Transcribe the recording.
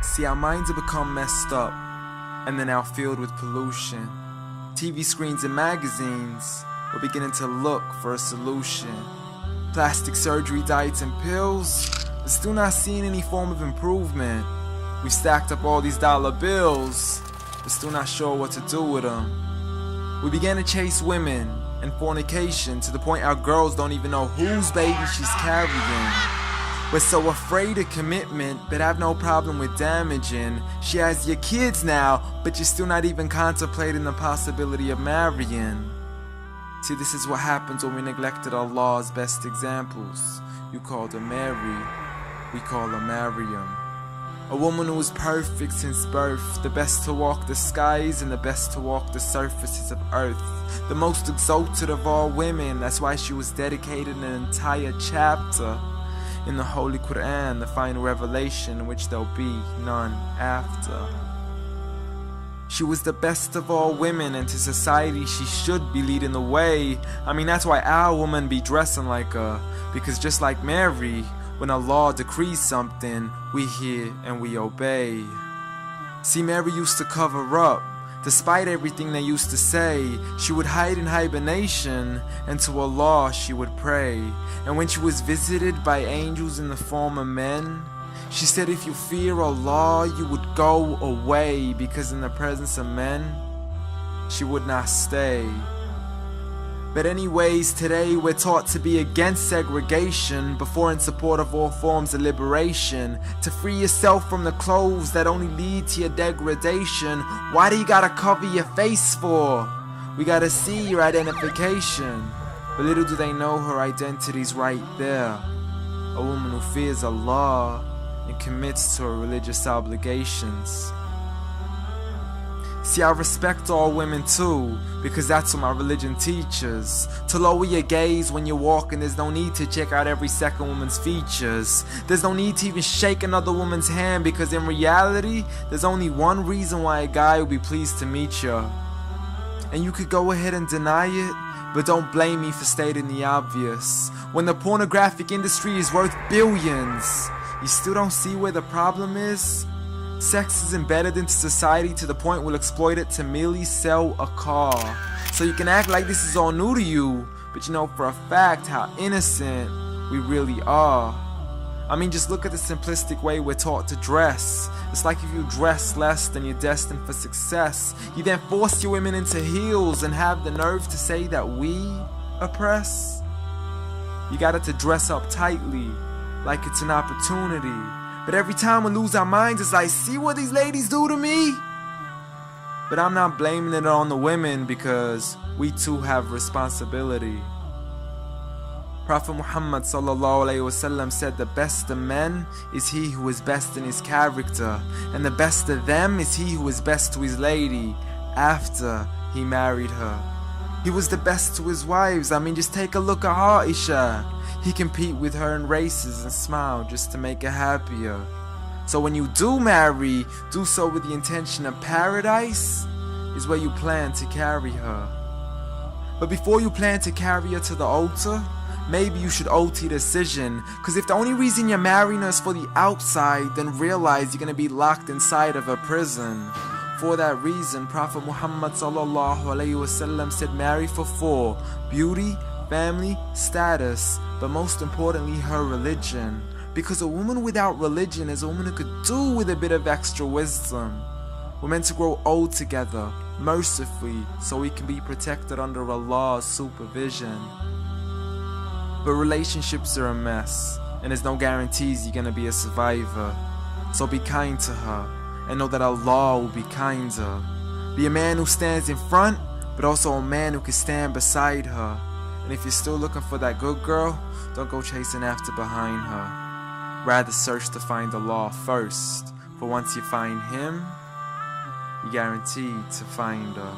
See, our minds have become messed up, and they're now filled with pollution. TV screens and magazines, we're beginning to look for a solution. Plastic surgery, diets and pills, but still not seeing any form of improvement. We've stacked up all these dollar bills, but still not sure what to do with them. We began to chase women and fornication to the point our girls don't even know whose baby she's carrying. We're so afraid of commitment, but have no problem with damaging. She has your kids now, but you're still not even contemplating the possibility of marrying. See, this is what happens when we neglected Allah's best examples. You called her Mary, we call her Maryam. A woman who was perfect since birth, the best to walk the skies and the best to walk the surfaces of earth. The most exalted of all women, that's why she was dedicated an entire chapter in the Holy Quran, the final revelation in which there'll be none after. She was the best of all women, and to society she should be leading the way. I mean, that's why our women be dressing like her, because just like Mary, when Allah decrees something, we hear and we obey. See, Mary used to cover up. Despite everything they used to say, she would hide in hibernation, and to Allah she would pray. And when she was visited by angels in the form of men, she said if you fear Allah, you would go away, because in the presence of men, she would not stay. But anyways, today we're taught to be against segregation, before in support of all forms of liberation. To free yourself from the clothes that only lead to your degradation. Why do you gotta cover your face for? We gotta see your identification. But little do they know her identity's right there. A woman who fears Allah and commits to her religious obligations. See, I respect all women too, because that's what my religion teaches. To lower your gaze when you're walking, there's no need to check out every second woman's features. There's no need to even shake another woman's hand, because in reality, there's only one reason why a guy would be pleased to meet you. And you could go ahead and deny it, but don't blame me for stating the obvious. When the pornographic industry is worth billions, you still don't see where the problem is? Sex is embedded into society to the point we'll exploit it to merely sell a car. So you can act like this is all new to you, but you know for a fact how innocent we really are. I mean, just look at the simplistic way we're taught to dress. It's like if you dress less, then you're destined for success. You then force your women into heels and have the nerve to say that we oppress. You got it to dress up tightly, like it's an opportunity. But every time we lose our minds, it's like, see what these ladies do to me? But I'm not blaming it on the women, because we too have responsibility. Prophet Muhammad ﷺ said the best of men is he who is best in his character, and the best of them is he who is best to his lady after he married her. He was the best to his wives. I mean, just take a look at Aisha. He compete with her in races and smile just to make her happier. So when you do marry, do so with the intention of paradise is where you plan to carry her. But before you plan to carry her to the altar, maybe you should alter your decision. Cause if the only reason you're marrying her is for the outside, then realize you're gonna be locked inside of a prison. For that reason, Prophet Muhammad ﷺ said marry for 4: beauty, family, status, but most importantly her religion. Because a woman without religion is a woman who could do with a bit of extra wisdom. We're meant to grow old together, mercifully, so we can be protected under Allah's supervision. But relationships are a mess, and there's no guarantees you're gonna be a survivor. So be kind to her, and know that Allah will be kinder. Be a man who stands in front, but also a man who can stand beside her. And if you're still looking for that good girl, don't go chasing after behind her. Rather search to find Allah first, for once you find Him, you're guaranteed to find her.